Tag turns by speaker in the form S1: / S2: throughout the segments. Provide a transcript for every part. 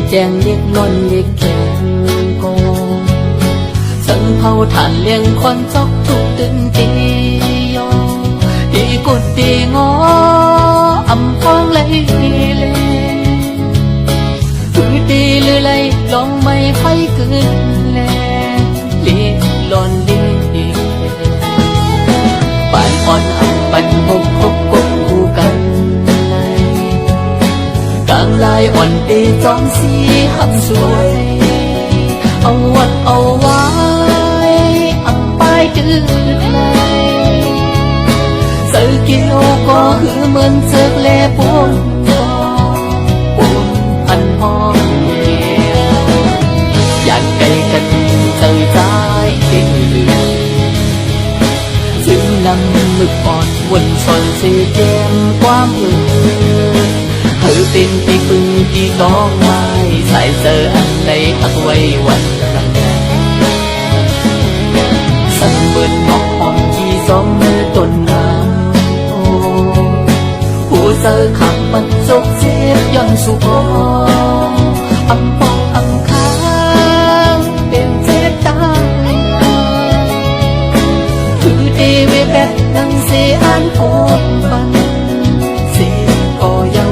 S1: แจงเรียกนอนเรียกแกงโกสังเผาถ่านเลี้ยงควันจอกทุกตื่นตีโยตีกุดตีงออำพองเลยเลยคือตีลือเลยลองไม่ไฟกึนแลลีลอนลีป่านอ่อนอับปันหกหกกบคู่กันกลางลายอ่อนตีจอมสีหักสวยเอาวัดเอาไว้อังป้ายจืดเลยเสือเกี่ยวก็คือเหมือนเสือเล่ปนปุ่นพันห้องอยากไกลกันเตือใจที่เหลือซึ่งนำมึกอ่อนวนชนเสียแก้มความเอื่นเธอเป็นที่พึ่งที่ร้องไห้ใส่เจออันใดหักไว้วันรังแรงสั่นเบิดหอกหอมที่สองมือต้นน้ำโอ้ผู้เจอขับมันจกเสียย้อนสู่คออำปองอำค้างเป็นเจ็ดตาคือเดเวแบบนังเสียอันโอนปันเสียก็เย้า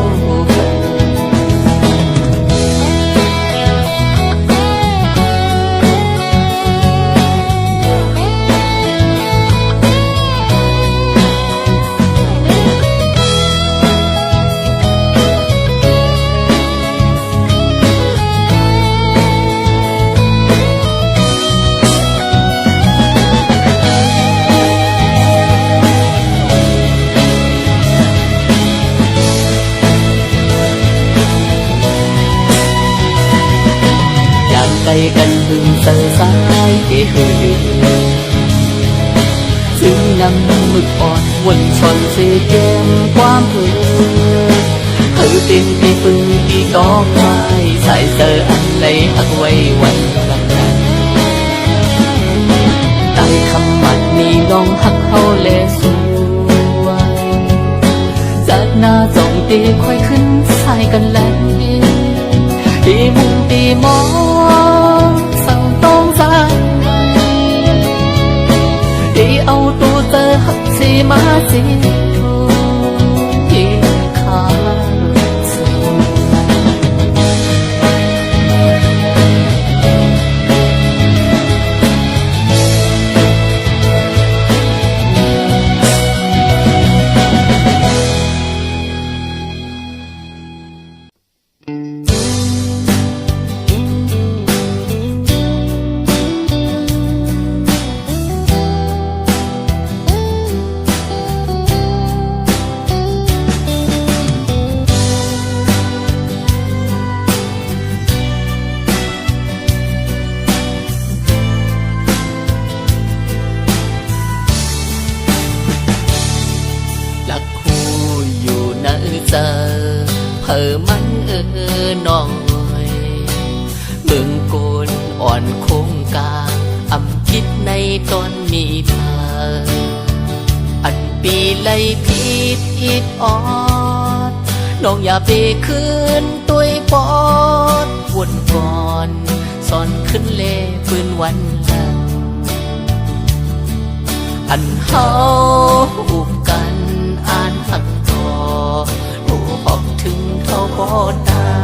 S1: ไกลกันถึงเสือสายเกี่ยวซึ่งนำมึกอ่อนวนชนเสียแก้มความเพื่อเธอเป็นที่พึ่งที่ต้องไม้ใส่เสืออันใดหักไว้วันละกันใต้คำมันนี้น้องหักเขาเลสวยจากหน้าจ้องตีค่อยขึ้นใส่กันแล้วตีมุงตีมองสั่งต้องใจตีเอาตัวเจอหักสีมาสีทูที่ขาดสูเผอมันน้องเมืองโกนอ่อนโคงกาอำคิดในตอนมีเธออันปีไล่ผิดอิดออดน้องอย่าไปคืนตุยปอดวนก่อนสอนขึ้นเล่ปืนวันละอันเฮาอุบกันอ่านหักทอหอบถึงเท่าบ่ได้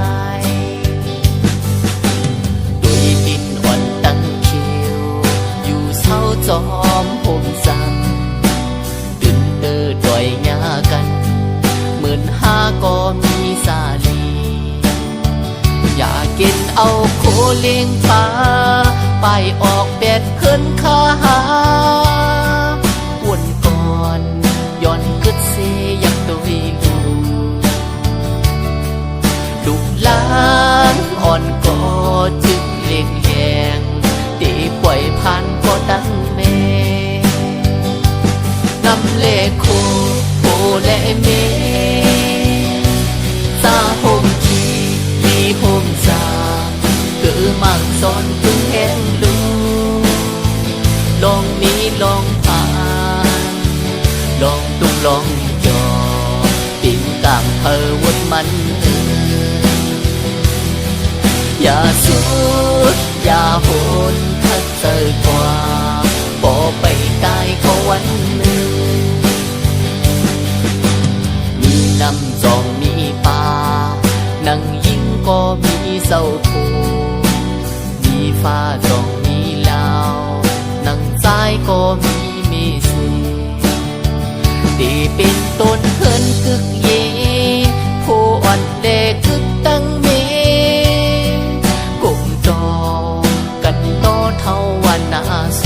S1: ด้วยดินอ่อนตั้งเขียวอยู่เศร้าจอมผมซ้ำดึนดอยหญ้ากัน15,000ก็มีสาลีอยากกินเอาโคเลี้ยงปลาไปออกแดดขึ้นขาวนก่อนย้อนกึดเสียอยากตัวลูกหลานอ่อนก็จึงเลี้ยงแยงตีปล่อยผ่านก็ดังแม่นำเลโคโอและเมตาโฮมขีมีโฮมสาคือมักสอนพึ่งแห้งลูลองมีลองผ่านลองตุ้งลองจอปิ่นตามเพอวนมัน อย่าสุดอย่าโหนถ้าเจอกว่าบ่ไปตายก็วันหนึ่งมีน้ำจองมีป่านั่งยิงก็มีเศร้าผูมีฟ้าจองมีลาวนั่งซ้ายก็มีเมสีดีเป็นต้นเฮินกึกเยผู้อ่อนแลกึกตั้งเมกลุ่มจอกันต่อเท่าวันนาโซ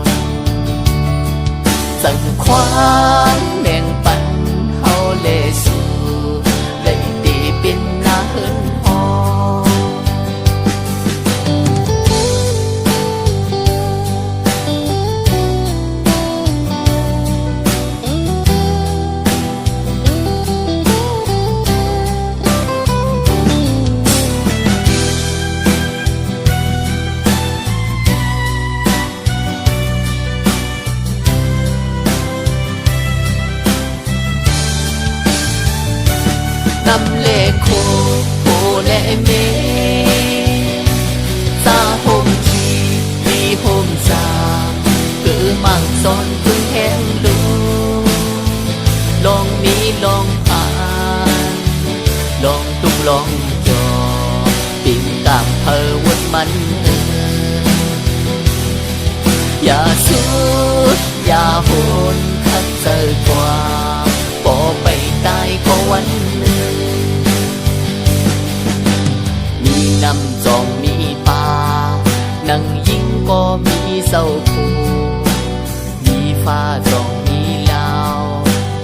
S1: นสั่งความแบ่งปันเฮาเลสู่เลยดีเป็นนาเฮินฮอน้ำเลโคโอและเมตาโฮมทีมีโฮมสาคือมั่งสอนพึ่งแห้งดูลองมีลองผ่านลองตุ้งลองจอปิ่งตามเพอวนมันอย่าสุดอย่าโหนถ้าเจอกว่าบ่ไปตายก็วันหนึ่งมีน้ำจองมีป่านั่งยิงก็มีเศร้าผูมีฟ้าจองมีลาว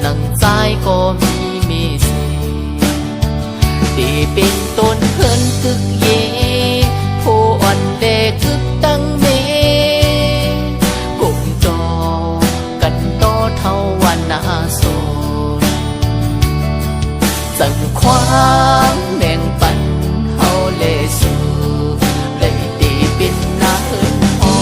S1: นั่งซ้ายก็มีเมสีดีเป็นต้นเฮินกึกเยผู้อ่อนแลกึกตั้งเมกลุ่มจอกันต่อเท่าวันนาโซนสั่งความแบ่งปันเฮาเลสู่เลยดีเป็นนาเฮินฮอ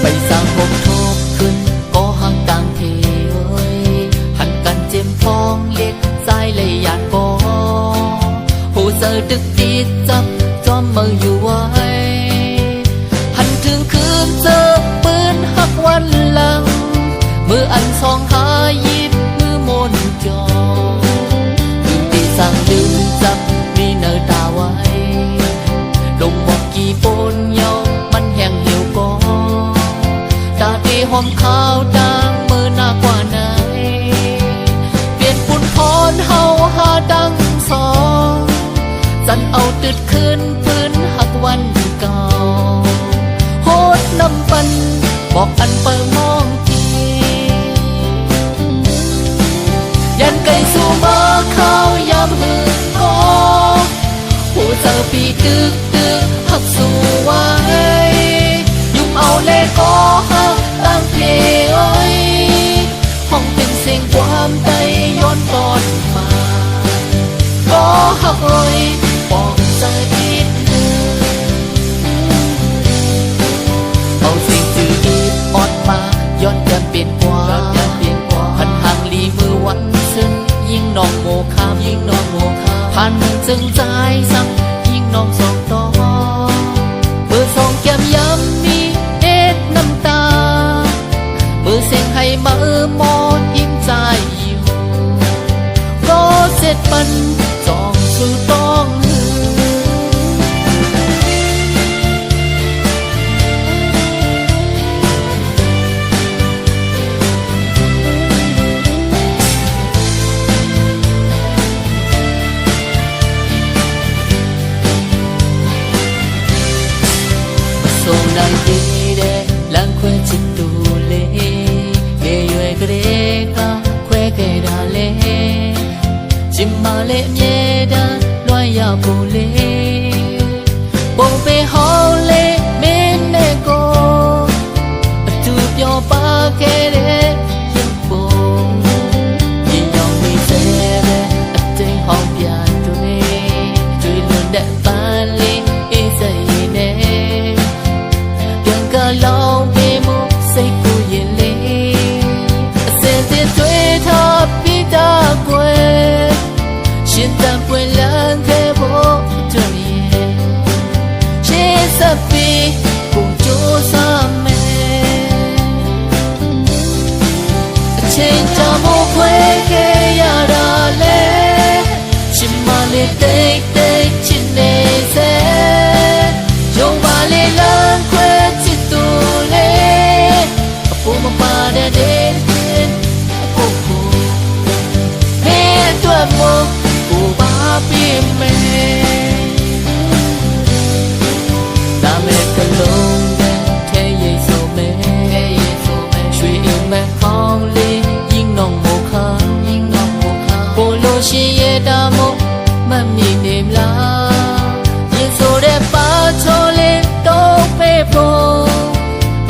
S1: ไปสร้างบกทบขึ้นก็ห่างต่างเทยหันกันเจ็มพองเล็กสายเลยยานบ่ผู้เจอดึกดีจับจอมมืออยู่ไว้หันถึงคืนเจอปืนหักวันหลังมืออันสองหายิบมือมนจอถึงที่สั่งดึงจับมีเนอตาไว้ลงบอกกี่ปนเยามันแห้งเหี่ยวก่อตาตีหอมขาวดังมือหน้ากว่าไหนเปลี่ยนปุ่นพรเฮาหาดังสองสันเอาตึดขึ้นปืนหักวันเก่าโหดน้ำปันบอกอันเปิงมองทียันไก่สู่มาข้าวยามหืนกอผู้เจอปีตึกหักสู่ไว้ยุ่งเอาเลก็หักตั้งเพอ้อยห้องเป็นเสียงความใจย้อนตอนมาก็หักรอยปองใจนิดหนึ่งเอาเสียงจืดอีดออดมาย้อนแก้มเปลี่ยนกว่าพันห่างลีมือวันซึ่งยิ่งน้องโมคามผ่านจึงใจซ้ำยิ่งน้องสองต่อมือสองแก้มย้ำมีเอ็ดน้ำตามือเสียงให้มือมอนยิ้มใจอยู่ก็เสร็จปันจองสู่ต้อง နာရေးတဲ့လမ်းခွဲချစ်သူလေငယ်ရွယ်ကလေးကခွဲခဲ့တာလေချစ်မလေးအမြဲတမ်းလွှမ်းရောက်ဖို့လေပုံပေဟောင်းလေးမင်းနဲ့ကိုအတူပြောပါခဲ့တဲ့ရုပ်ပုံရင်ရောင်နေစေတဲ့အတိမ်ဟောင်းပြတွေတွေ့လွန်တဲ့ပန်းလေးအေးစိတ်နဲ့ပြန်ကလောင်ပေးမှုစိတ်ကိုရင်လေးအစင်စစ်တွေ့ထားပြီးသားကွယ်ရှင်တန်ပွင့်လန်းခဲ့ဖို့အတွက်ရဲ့ရှေ့ဆက်ပြီးကိုကြိုးစားမယ်အချိန်တန်ဖို့ခွဲခဲ့ရတာလေရှင်မလေးတိတ်တိတ်ချစ်နေစေရုံပါလေလမ်းခွဲချစ်သူလေအဖို့မပါတဲ့တဲ့အဖို့ကိုမင်းအတွက်မို့ကိုပါပေးမယ်နာမည်ကလုံးနဲ့ထဲရိပ်ဆိုမယ်ရွှေအိမ်မက်ကောင်းလေးยิ่งน้องโมคาကိုလိုရှင်ရဲ့တာမို့မမြင်နေမလားရင်ဆိုတဲ့ပါချောလေးတော့ဖေးဖို့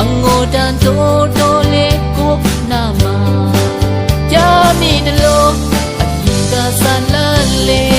S1: အငိုတန်တိုးလေးကိုနာမှာကြားမိတယ်လို့အရင်ကဆန်လန်းလေး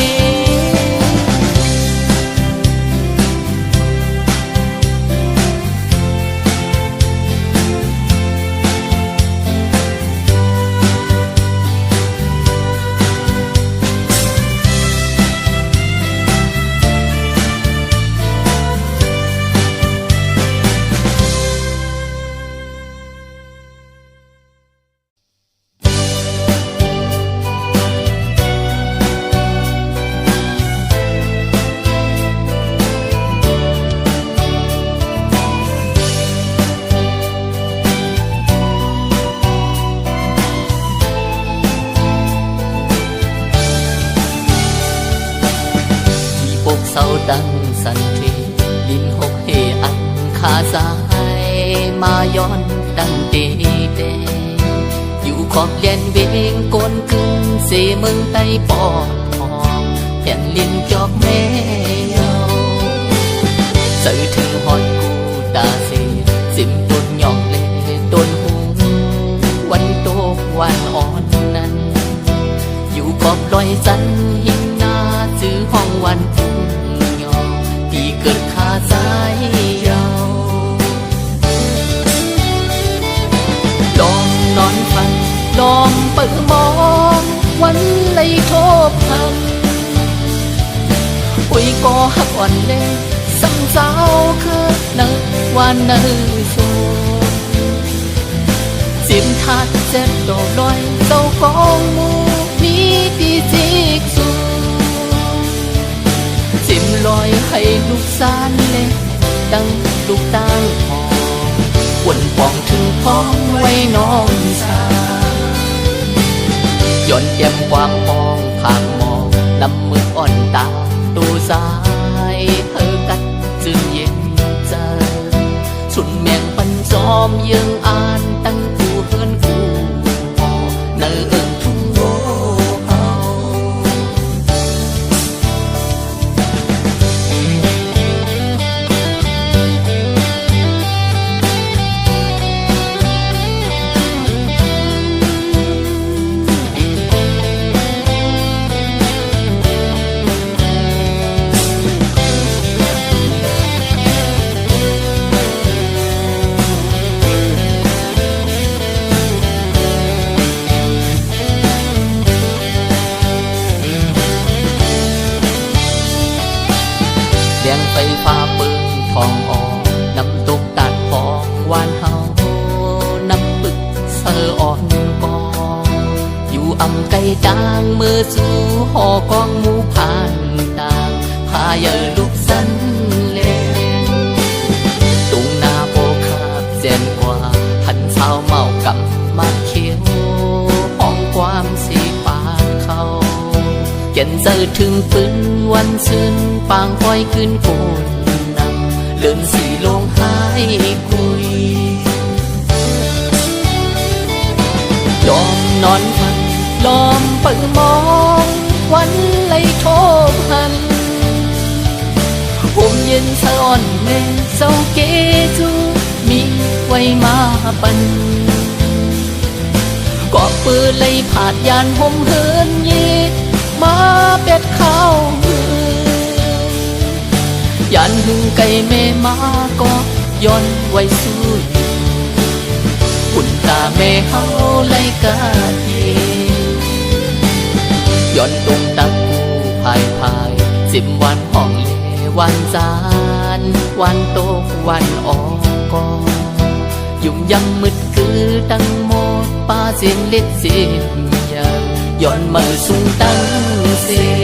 S1: sau đăng sân thì linh hốc hề ăn khá dài mà yon đăng tê têอยู่ขอบแดนเวงโกนขึ้นเสเมืองใต้ปอดทองแผ่นลิ้นจอกแม่เยาสื่อถึงหอนกูตาเสสิมต้นหยอกเล่ต้นหูวันโตกวันอ่อนนั้นอยู่ขอบลอยสันหินนาซื้อห้องวันพุ่งที่เกิดขาสายยาวลองนอนฟังลองเปิดมองวันไหลโทบพันอุ้ยก็หักอ่อนเล่สังสาวคือนึกวันนึกโซสิมทัดเจ็บโดลอยเจ้ากองมูมีดีจิกสูสิมลอยให้ลูกสานเล็กดังลูกตั้งหอวนปองถึงพ้องไว้น้องสาย้อนเยี่ยมความมองผ่านมองน้ำมืออ่อนตาตูสายเธอกัดจึงเย็นใจสุดเมียงปันจอมยังอ่านตั้งกูเฮินกูพอเนื้อทุ่งโง่เฮาเลี้ยงไฟฟ้าปืนทองออกน้ำตกตัดพองวานเฮาน้ำปึกเสืออ่อนกองอยู่อำไกลต่างมือสู่หอกองหมู่ผ่านต่างพาเยอลูกสันเลนตุงนาโบคาบเจนกว่าหันเช้าเมากำมาเขียวห้องความสีปานเขาเย็นเจอถึงปืนวันซึนปางคอยขึ้นโกนนำเลื่อนสีลงหาย คุยยอมนอนฟังยอมเปิดมองวันไหลโทบหันผมเย็นสะอ่อนแม่เศร้าเกจูมีไว้มาปันกอบปืนเลยผาดยานห่มเฮินเย็ดมาเป็ดข้าวมือยานหึงไก่แม่มาก็ย้อนไว้สู้คุณตาแม่เฮาเลยกาเทย้อนตรงตักกูพาย10 วันห้องเลวันจานวันโตกวันออกกอยุ่มยำมืดคือตั้งโมป้าเสียงเล็ดเสียงยาย้อนมาสูงตั้งเสีย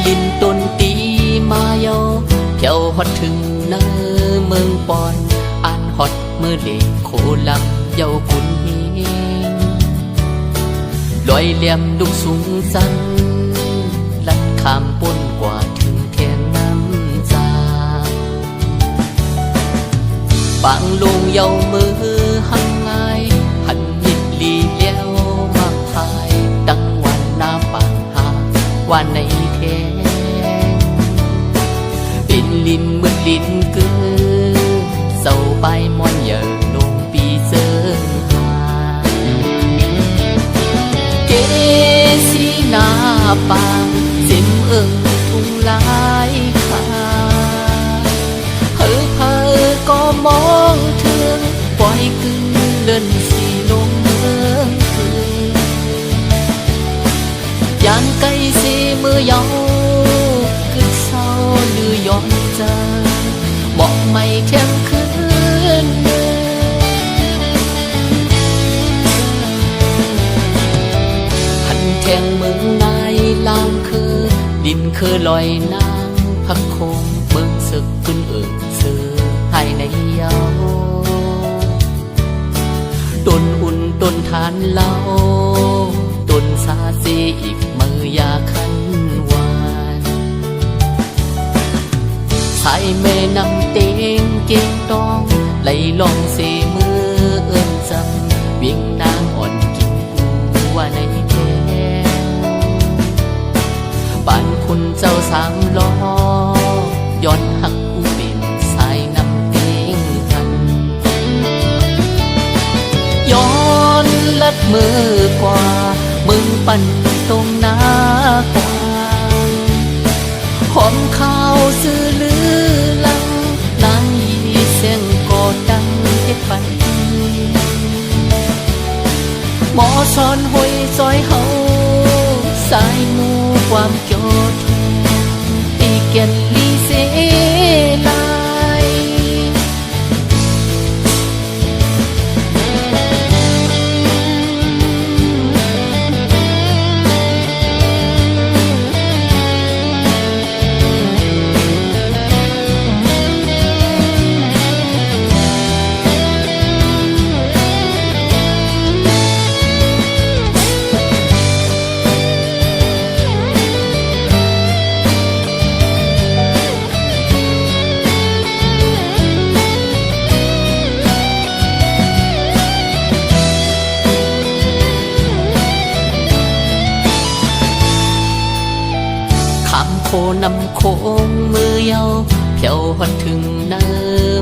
S1: ลินดนตรีมาเยาเที่ยวฮอดถึงเนอเมืองปอนอ่านฮอดมือเล็กโคลำเยากุนเฮงลอยเหลี่ยมดุกสูงสันลัดข้ามป้นกว่าถึงแทงน้ำจาปางลงเยามือหังไงหันยิดลีเลี้ยวมาพายดังวันน้ำปางหาว่าในแทงเป็นลินมืดลินกือเศร้าไปมอนเหยอะลงปีเจอหาเกสีหน้าปางเจ็มเอิงทุ่งลายขาเพอก็มองถึงปล่อยกึ่งเดินสีลงเมืองคืนยานไกลสีมือเยาคืนเศร้าหรือย้อนใจบอกไม่เที่ยงคืนหันแทงเมืองนายลามคือดินคือลอยนางพักคงเมืองศึกขึ้นเอิงเสือให้ในเยาต้นอุ่นต้นทานเล่าต้นสาสีอีกมือยาคันหวานใส่แม่นำเต็งเก่งตองไหลลองเสมือเอิ้นจำวิ่งนางอ่อนกินปูว่าในแทงบ้านคุณเจ้าสามล้อย้อนหักอูเป็นสายนำเต็งกันย้อนลัดมือกว่ามึงปั่นตรงหน้ากว่าหอมข้าวซื้อลือลังนางยีเสียงกอดดังเฮ็ดปันหมอสอนหวยซอยเฮาสายมูความโจทย์ตีเกียนลีเสลายโคนำโค้งมือเยาเพียวฮอดถึงเนอ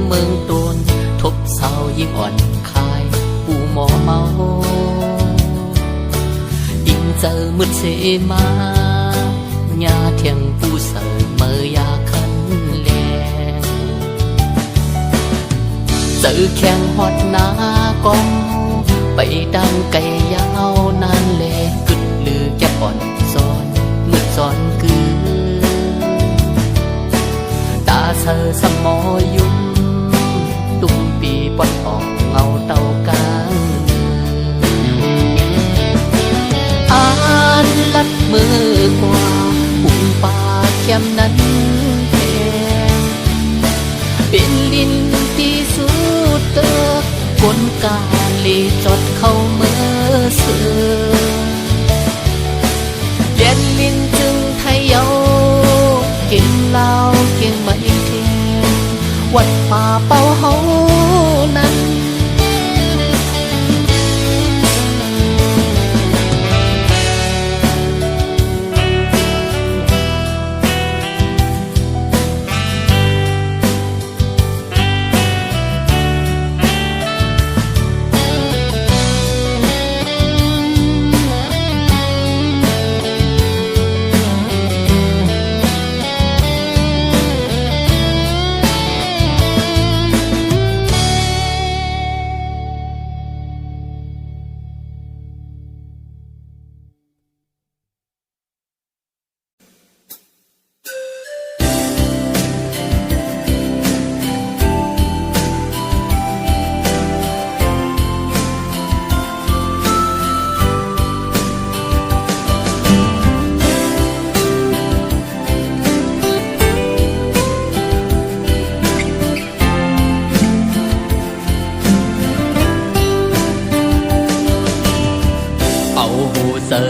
S1: เมืองตนทบเศร้ายิ่งอ่อนคายปูหมอเมายิ่งเจอมืดเสมาญาเทียงปูเสอเมื่อยาคันแลเจอแข่งฮอดนากองไปดังไก่ยาวนานแลกึดลือแก่อ่อนซ้อนมืดซ้อนคือเธอสมอยุ่มตุ้มปีปอนออกเงาเต่ากลางอ่านลัดมือกว่าหุ่นป่าเข้มนั้นแพงเป็นลินที่สุดเตอกลการลีจดเข้าเมื่อเสือเลียนลินจึงไทยเยาเก่งเล่าเก่งไม่เทียงวัดป่าเป่าเฮานั้น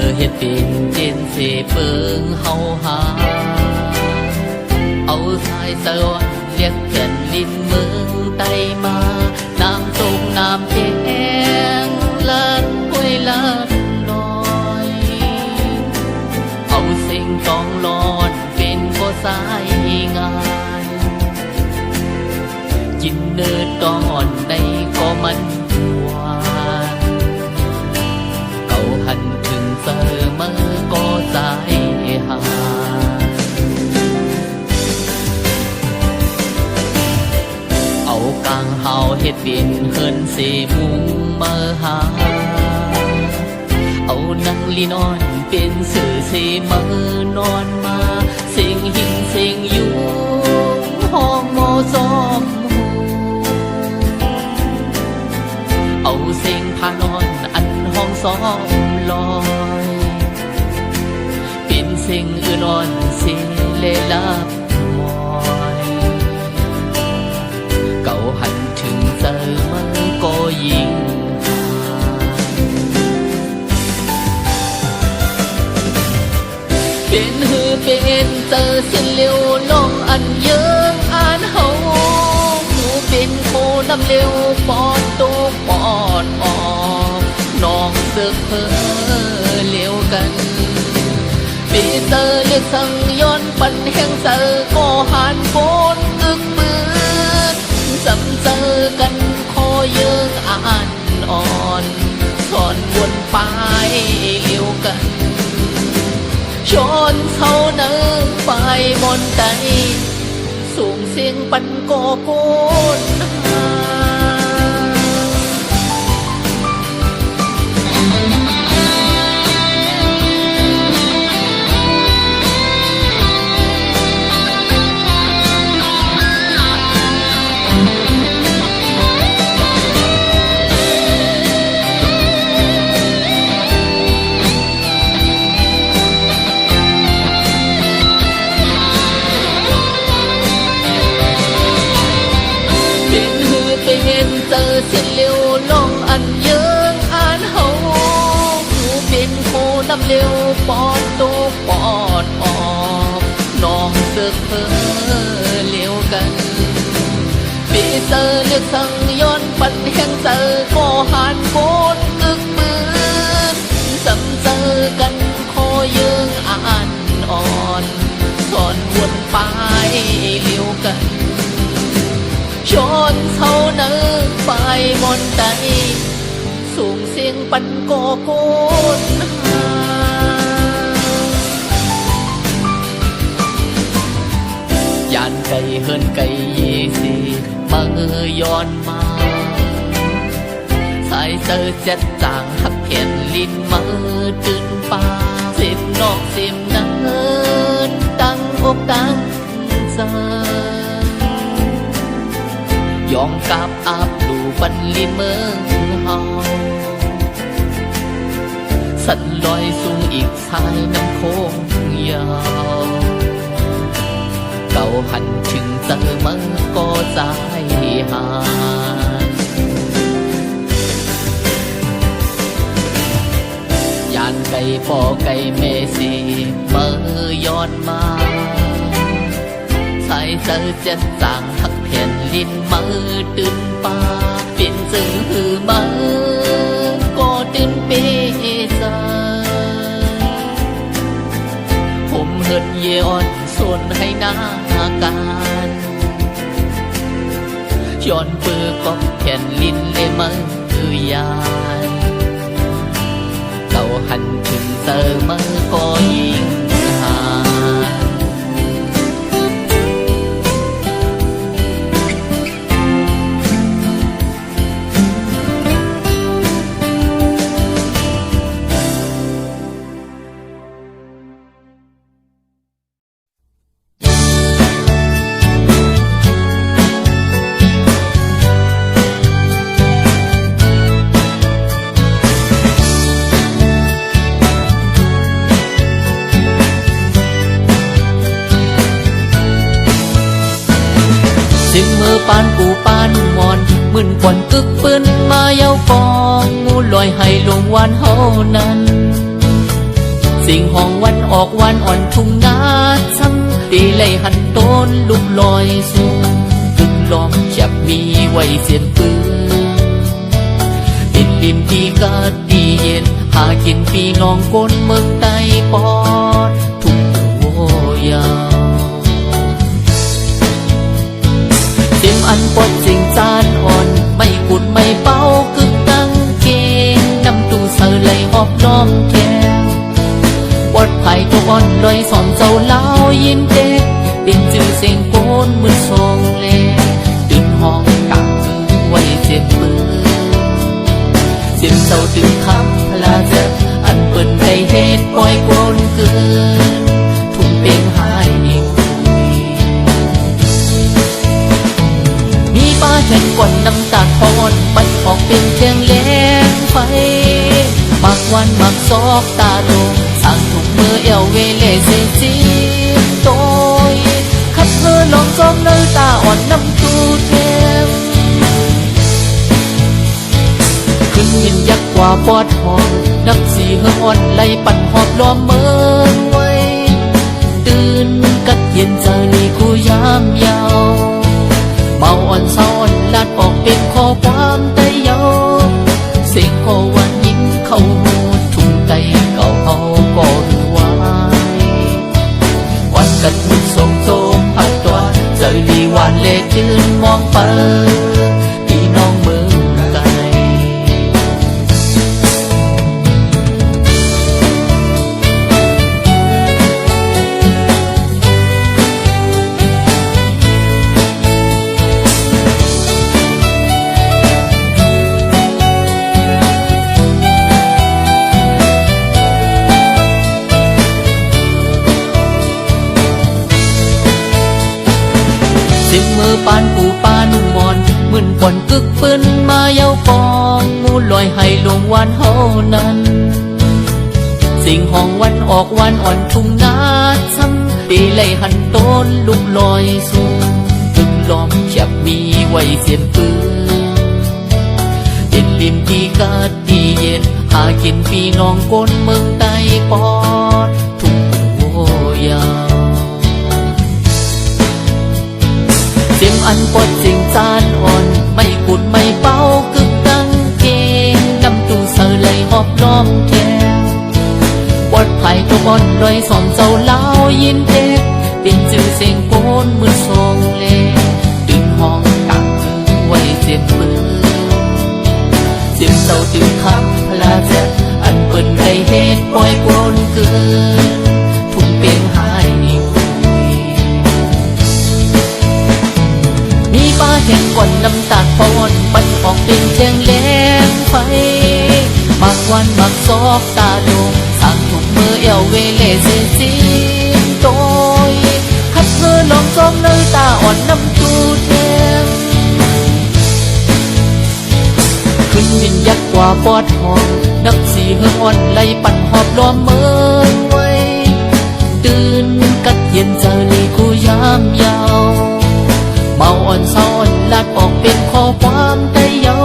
S1: อเฮ็ดเป็นเจนเสเปิงเฮาหาเอาสายสะอ่อนเรียกแก่นลิ้นเมืองไตมาน้ำตกน้ำแห้งลัดห้วยลัดลอยเอาสิ่งต้องรอดเป็นบ่สายงานกินเนื้อตอนใดก็มันหวานเอาหันถึงเสมอก็สายหาเอากลางเฮาเฮ็ดเป็นเฮินเสมุงมาหาเอานังลีนอนเป็นสื่อเสมอนอนมาเสียงหินเสียงอยู่ห้องโมซอมเอาเสียงพานอนอันห้องซ้อมลอยเป็นเสียงอื่นอ่อนเสียเลลับมอยเก่าหันถึงเจอมันก็ยิ่งเป็นหือเป็นเจอเส้นเลี้ยวลองอันเยิงอ่านเฮาหูเป็นโคน้ำเลี้ยวปอดตุกปอดออกน้องเสือกเพ้อเลี้ยวกันปีเตอร์เลือกสั่งย้อนปันแห่งเจอก็หันโบนอึกมือจำเจอกันคอเยิงอ่านอ่อนสอนวนไปเลี้ยวกันชนเท่านั้นไปมนใจสูงเสียงปันโกโกนเจอเส้นเลี้ยวลองอันเยิงอ่านเฮาหูเป็นโคน้ำเลี้ยวปอดตุกปอดออกน้องเสือกเพ้อเลี้ยวกันปีเตอร์เลือกสั่งย้อนปันแห่งเจอก็หันโบนอึกมือจำเจอกันคอเยิงอ่านอ่อนสอนวนไปเลี้ยวกันชนเท่านั้นไปมนใจสูงเสียงปันโกโกนยานไก่เฮินไก่เยสีมาย้อนมาสายเจอเจ็ดจางหักเขียนลิ้นมาตื่นป่าเสียมนอกเสียมเนินตั้งอกตั้งใจยองกับอาบดูบันลิเมืองเฮาสันลอยสูงอีกสายน้ำโค้งยาวเก่าหันถึงเจอมันก็ใจหายยานไก่พ่อไก่เมสีเมื่อย้อนมาสายเจอเจ็ดจางหักเพียนลิ้นมือตื่นป่าเป็นจึงหือมือก็ตื่นเปซาผมเหินเยอ่อนส่วนให้หน้าการย้อนปือก็เพียนลิ้นเลยมือคือยานเราหันถึงเจอมือก็ยิ่งหาสิมือปานกูปานมอนมึนควันกึกปืนมาเย้าฟองงูลอยให้ลงวันเฮานั้น สิ่งห้องวันออกวันอ่อนทุ่งนาซ้ำตีไล่หันต้นลุกลอยสูงตึกล้อมจับมีไว้เสียนปืนดินริมดีก็ดีเย็นหากินพี่น้องก้นเมืองใต้ปอดทุ่งโวยาวเต็มอันปดสิ่งจานอ่อนไม่กุดไม่เป้ากึกตั้งเกงนำตู้เสือไหลหอบล้อมแทงปดไผ่ตัวอ่อนลอยสอนเจ้าเล่ายิ้มเด็กเป็นจื่อเสียงโกนมือทรงเล่ตื่นห้องกังไว้เจ็บมือเสียงเจ้าตึงคำพลาเจ็บอันเปิ่นใจเหตุปล่อยโกนเกินทุ่งเป็นหายนิ่งมีป้าเห็นก่อนน้ำตาคอนปัดออกเป็นเทียงแรงไฟมักวันมักซอกตาโดสั่งถูกมือเอวเวเล่เสียจีบโตยขัดเธอลองซอกเนื้อตาอ่อนน้ำตูเทมขึ้นยินยักกว่าปอดหอมนักสีเฮืออ่อนไล่ปั่นหอบล้อมเมืองไว้ตื่นกัดเย็นเจอนี่กูยามยาวเมาอ่อนซ้อนลาดออกเป็นข้อความไตเยาเสียงโควันยิ้มเข้าหูทุ่งไตเก่าเอาก่อนไว้วันกันมุดส่งโจมอักตัวเจอลีวันเล่จืนมองไปพี่น้องเมืองไกลมือปานปูปานมอนมึนก่อนกึกปืนมาเย้ากองมูลอยให้ลงวันเฮานั้นสิ่งห้องวันออกวันอ่อนทุ่งนาซ้ำตีไล่หันต้นลุกลอยสูงตึกล้อมจับมีไว้เสียนปืนเย็นริมดีก็ดีเย็นหากินพี่น้องก้นเมืองใต้ปอดทุ่งโวยาวเสียงอันปดสิ่งจานอ่อนไม่กุดไม่เป้ากึกตั้งเกงนำตู้เสือไหลหอบล้อมแทงปดไผ่ตัวอ่อนลอยสอนเจ้าเล่ายินเด็กเป็นจื่อเสียงโกนมือทรงเล่ตื่นห้องกังไว้เจ็บมือเสียงเจ้าตื่นคำพลาเจ็บอันเปิ่นใจเหตุปล่อยโกนเกินทุ่งเป็นหายนิ่งมีป้าเห็นก่อนน้ำตาปอนปัดออกเป็นเชียงแหลงไฟมักวันมักซอกตาโดสั่งถูกมือเอวเวเล่เสียจีบโตยขัดเธอลองซอกเนื้อตาอ่อนน้ำตูเทมขึ้นยินยักกว่าปอดหอมนักสีเฮืออ่อนไล่ปั่นหอบล้อมเมืองไว้ตื่นกัดเย็นเจอนี่กูยามยาวเมาอ่อนซ้อนลาดออกเป็นข้อความไตเยา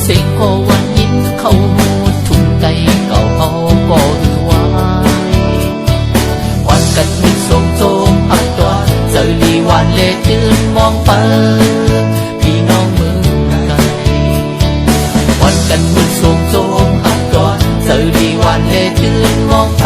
S1: เสียงโควันยิ้มเข้าหูทุ่งไตเก่าเอาก่อนไว้วันกันมุดส่งโจมอักตัวเจอลีวันเล่ตื่นมองไปพี่น้องเมืองไกลวันกันมุดส่งโจมอักตัวเจอลีวันเล่ตื่นมองไป